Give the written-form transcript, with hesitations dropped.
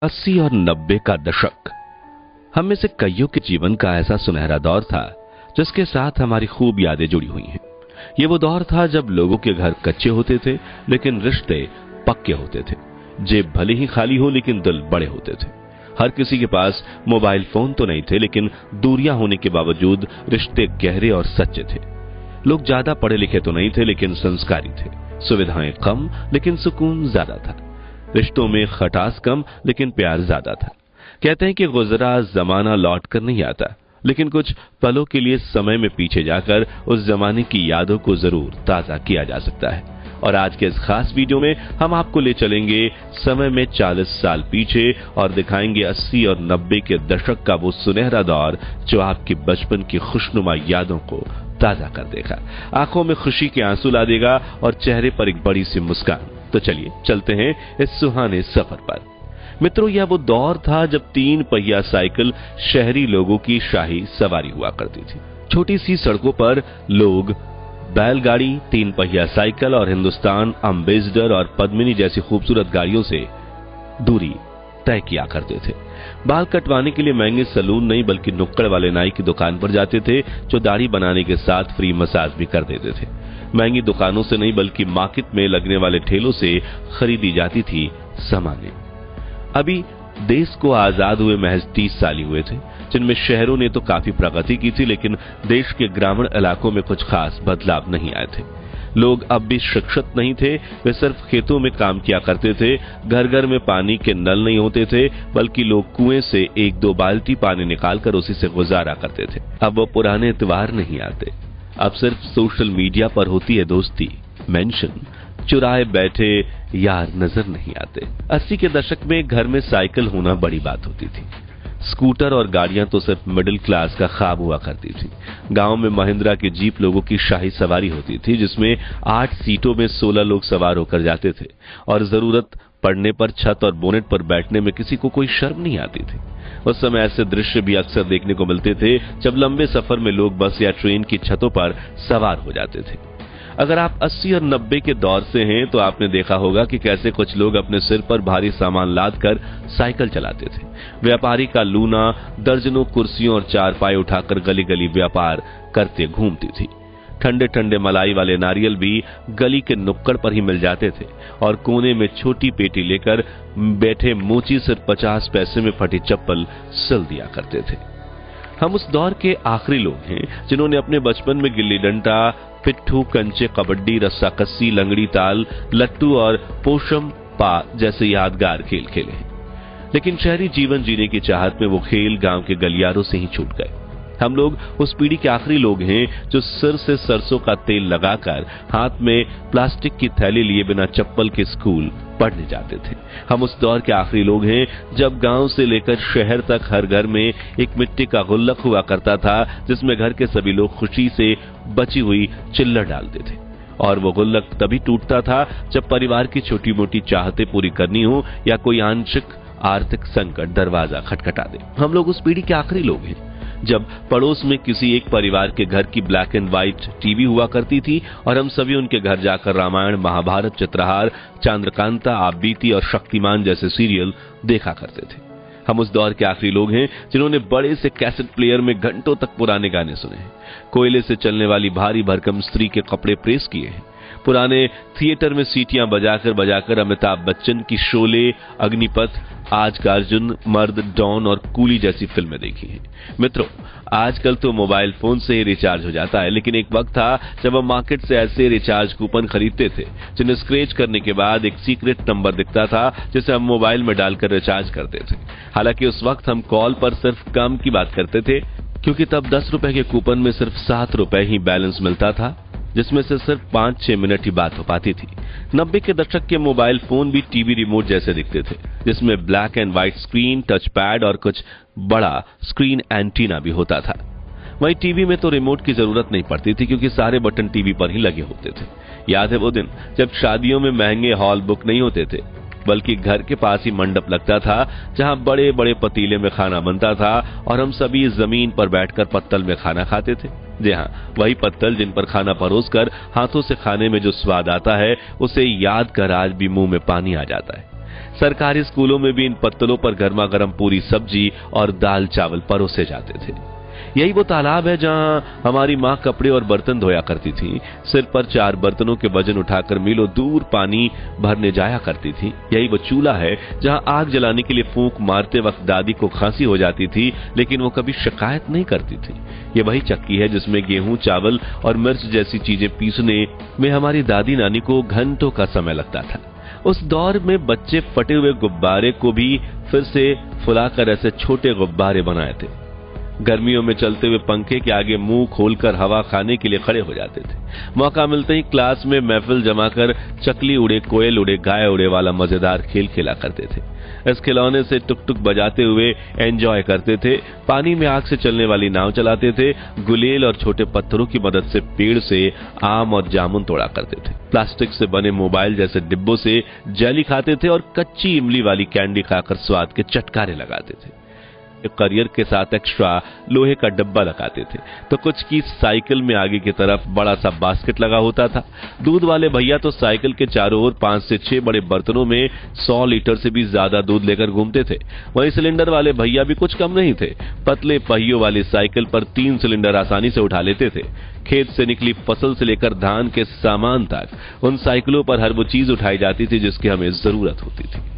80 और 90 का दशक हम में से कईयों के जीवन का ऐसा सुनहरा दौर था जिसके साथ हमारी खूब यादें जुड़ी हुई हैं। ये वो दौर था जब लोगों के घर कच्चे होते थे लेकिन रिश्ते पक्के होते थे। जेब भले ही खाली हो लेकिन दिल बड़े होते थे। हर किसी के पास मोबाइल फोन तो नहीं थे लेकिन दूरियां होने के बावजूद रिश्ते गहरे और सच्चे थे। लोग ज्यादा पढ़े लिखे तो नहीं थे लेकिन संस्कारी थे। सुविधाएं कम लेकिन सुकून ज्यादा था। रिश्तों में खटास कम लेकिन प्यार ज्यादा था। कहते हैं कि गुजरा जमाना लौट कर नहीं आता, लेकिन कुछ पलों के लिए समय में पीछे जाकर उस जमाने की यादों को जरूर ताजा किया जा सकता है। और आज के इस खास वीडियो में हम आपको ले चलेंगे समय में 40 साल पीछे और दिखाएंगे 80 और 90 के दशक का वो सुनहरा दौर जो आपकी बचपन की खुशनुमा यादों को ताजा कर देगा, आंखों में खुशी के आंसू ला देगा और चेहरे पर एक बड़ी सी मुस्कान। तो चलिए चलते हैं इस सुहाने सफर पर। मित्रों, यह वो दौर था जब 3 पहिया साइकिल शहरी लोगों की शाही सवारी हुआ करती थी। छोटी सी सड़कों पर लोग बैलगाड़ी, 3 पहिया साइकिल और हिंदुस्तान अम्बेसडर और पद्मिनी जैसी खूबसूरत गाड़ियों से दूरी तय किया करते थे। बाल कटवाने के लिए महंगे सैलून नहीं बल्कि नुक्कड़ वाले नाई की दुकान पर जाते थे जो दाढ़ी बनाने के साथ फ्री मसाज भी कर देते थे। महंगी दुकानों से नहीं बल्कि मार्केट में लगने वाले ठेलों से खरीदी जाती थी सामानें। अभी देश को आजाद हुए महज 30 साल ही हुए थे, जिनमें शहरों ने तो काफी प्रगति की थी लेकिन देश के ग्रामीण इलाकों में कुछ खास बदलाव नहीं आए थे। लोग अब भी शिक्षित नहीं थे, वे सिर्फ खेतों में काम किया करते थे। घर घर में पानी के नल नहीं होते थे बल्कि लोग कुएं से 1-2 बाल्टी पानी निकालकर उसी से गुजारा करते थे। अब वो पुराने त्योहार नहीं आते, अब सिर्फ सोशल मीडिया पर होती है दोस्ती, मेंशन, चुराए बैठे यार नजर नहीं आते। 80 के दशक में घर में साइकिल होना बड़ी बात होती थी। स्कूटर और गाड़ियां तो सिर्फ मिडिल क्लास का ख्वाब हुआ करती थी। गांव में महिंद्रा की जीप लोगों की शाही सवारी होती थी जिसमें 8 सीटों में 16 लोग सवार होकर जाते थे और जरूरत पड़ने पर छत और बोनेट पर बैठने में किसी को कोई शर्म नहीं आती थी। उस समय ऐसे दृश्य भी अक्सर देखने को मिलते थे जब लंबे सफर में लोग बस या ट्रेन की छतों पर सवार हो जाते थे। अगर आप 80 और 90 के दौर से हैं तो आपने देखा होगा कि कैसे कुछ लोग अपने सिर पर भारी सामान लादकर साइकिल चलाते थे। व्यापारी का लूना दर्जनों कुर्सियों और चारपाई उठाकर गली गली व्यापार करते घूमती थी। ठंडे ठंडे मलाई वाले नारियल भी गली के नुक्कड़ पर ही मिल जाते थे और कोने में छोटी पेटी लेकर बैठे मोची सिर्फ 50 पैसे में फटी चप्पल सिल दिया करते थे। हम उस दौर के आखिरी लोग हैं जिन्होंने अपने बचपन में गिल्ली डंडा, पिट्ठू, कंचे, कबड्डी, रस्साकस्सी, लंगड़ी ताल, लट्टू और पोशम पा जैसे यादगार खेल खेले हैं। लेकिन शहरी जीवन जीने की चाहत में वो खेल गांव के गलियारों से ही छूट गए। हम लोग उस पीढ़ी के आखिरी लोग हैं जो सिर से सरसों का तेल लगाकर हाथ में प्लास्टिक की थैली लिए बिना चप्पल के स्कूल पढ़ने जाते थे। हम उस दौर के आखिरी लोग हैं जब गांव से लेकर शहर तक हर घर में एक मिट्टी का गुल्लक हुआ करता था जिसमें घर के सभी लोग खुशी से बची हुई चिल्लर डालते थे। और वो गुल्लक तभी टूटता था जब परिवार की छोटी मोटी चाहतें पूरी करनी हो या कोई आंशिक आर्थिक संकट दरवाजा खटखटा दे। हम लोग उस पीढ़ी के आखिरी लोग हैं जब पड़ोस में किसी एक परिवार के घर की ब्लैक एंड व्हाइट टीवी हुआ करती थी और हम सभी उनके घर जाकर रामायण, महाभारत, चित्रहार, चंद्रकांता, आप बीती और शक्तिमान जैसे सीरियल देखा करते थे। हम उस दौर के आखिरी लोग हैं जिन्होंने बड़े से कैसेट प्लेयर में घंटों तक पुराने गाने सुने हैं, कोयले से चलने वाली भारी भरकम स्त्री के कपड़े प्रेस किए हैं, पुराने थिएटर में सीटियां बजाकर बजाकर अमिताभ बच्चन की शोले, अग्निपथ, आज का अर्जुन, मर्द, डॉन और कूली जैसी फिल्में देखी हैं। मित्रों, आजकल तो मोबाइल फोन से ही रिचार्ज हो जाता है, लेकिन एक वक्त था जब हम मार्केट से ऐसे रिचार्ज कूपन खरीदते थे जिन्हें स्क्रैच करने के बाद एक सीक्रेट नंबर दिखता था जिसे हम मोबाइल में डालकर रिचार्ज करते थे। हालांकि उस वक्त हम कॉल पर सिर्फ काम की बात करते थे क्योंकि तब 10 रुपए के कूपन में सिर्फ 7 रुपए ही बैलेंस मिलता था, जिसमें से सिर्फ 5-6 मिनट ही बात हो पाती थी। 90 के दशक के मोबाइल फोन भी टीवी रिमोट जैसे दिखते थे जिसमें black and white screen, touch pad और कुछ बड़ा स्क्रीन एंटीना भी होता था। वहीं टीवी में तो रिमोट की जरूरत नहीं पड़ती थी क्योंकि सारे बटन टीवी पर ही लगे होते थे। याद है वो दिन जब शादियों में महंगे हॉल बुक नहीं होते थे बल्कि घर के पास ही मंडप लगता था जहां बड़े बड़े पतीले में खाना बनता था और हम सभी जमीन पर बैठकर पत्तल में खाना खाते थे। जी हाँ, वही पत्तल जिन पर खाना परोसकर हाथों से खाने में जो स्वाद आता है उसे याद कर आज भी मुंह में पानी आ जाता है। सरकारी स्कूलों में भी इन पत्तलों पर गर्मा गर्म पूरी सब्जी और दाल चावल परोसे जाते थे। यही वो तालाब है जहां हमारी माँ कपड़े और बर्तन धोया करती थी, सिर पर 4 बर्तनों के वजन उठाकर मीलों दूर पानी भरने जाया करती थी। यही वो चूल्हा है जहां आग जलाने के लिए फूंक मारते वक्त दादी को खांसी हो जाती थी, लेकिन वो कभी शिकायत नहीं करती थी। ये वही चक्की है जिसमें गेहूं, चावल और मिर्च जैसी चीजें पीसने में हमारी दादी नानी को घंटों का समय लगता था। उस दौर में बच्चे फटे हुए गुब्बारे को भी फिर से फुलाकर ऐसे छोटे गुब्बारे बनाए थे। गर्मियों में चलते हुए पंखे के आगे मुंह खोलकर हवा खाने के लिए खड़े हो जाते थे। मौका मिलते ही क्लास में महफिल जमाकर चकली उड़े, कोयल उड़े, गाय उड़े वाला मजेदार खेल खेला करते थे। इस खिलौने से टुक टुक बजाते हुए एंजॉय करते थे। पानी में आग से चलने वाली नाव चलाते थे। गुलेल और छोटे पत्थरों की मदद से पेड़ से आम और जामुन तोड़ा करते थे। प्लास्टिक से बने मोबाइल जैसे डिब्बों से जेली खाते थे और कच्ची इमली वाली कैंडी खाकर स्वाद के चटकारे लगाते थे। करियर के साथ एक्स्ट्रा लोहे का डब्बा लगाते थे तो कुछ की साइकिल में आगे की तरफ बड़ा सा बास्केट लगा होता था। दूध वाले भैया तो साइकिल के चारों ओर 5 से 6 बड़े बर्तनों में 100 लीटर से भी ज्यादा दूध लेकर घूमते थे। वहीं सिलेंडर वाले भैया भी कुछ कम नहीं थे। पतले पहियों वाली साइकिल पर 3 सिलेंडर आसानी से उठा लेते थे। खेत से निकली फसल से लेकर धान के सामान तक उन साइकिलों पर हर वो चीज उठाई जाती थी जिसकी हमें जरूरत होती थी।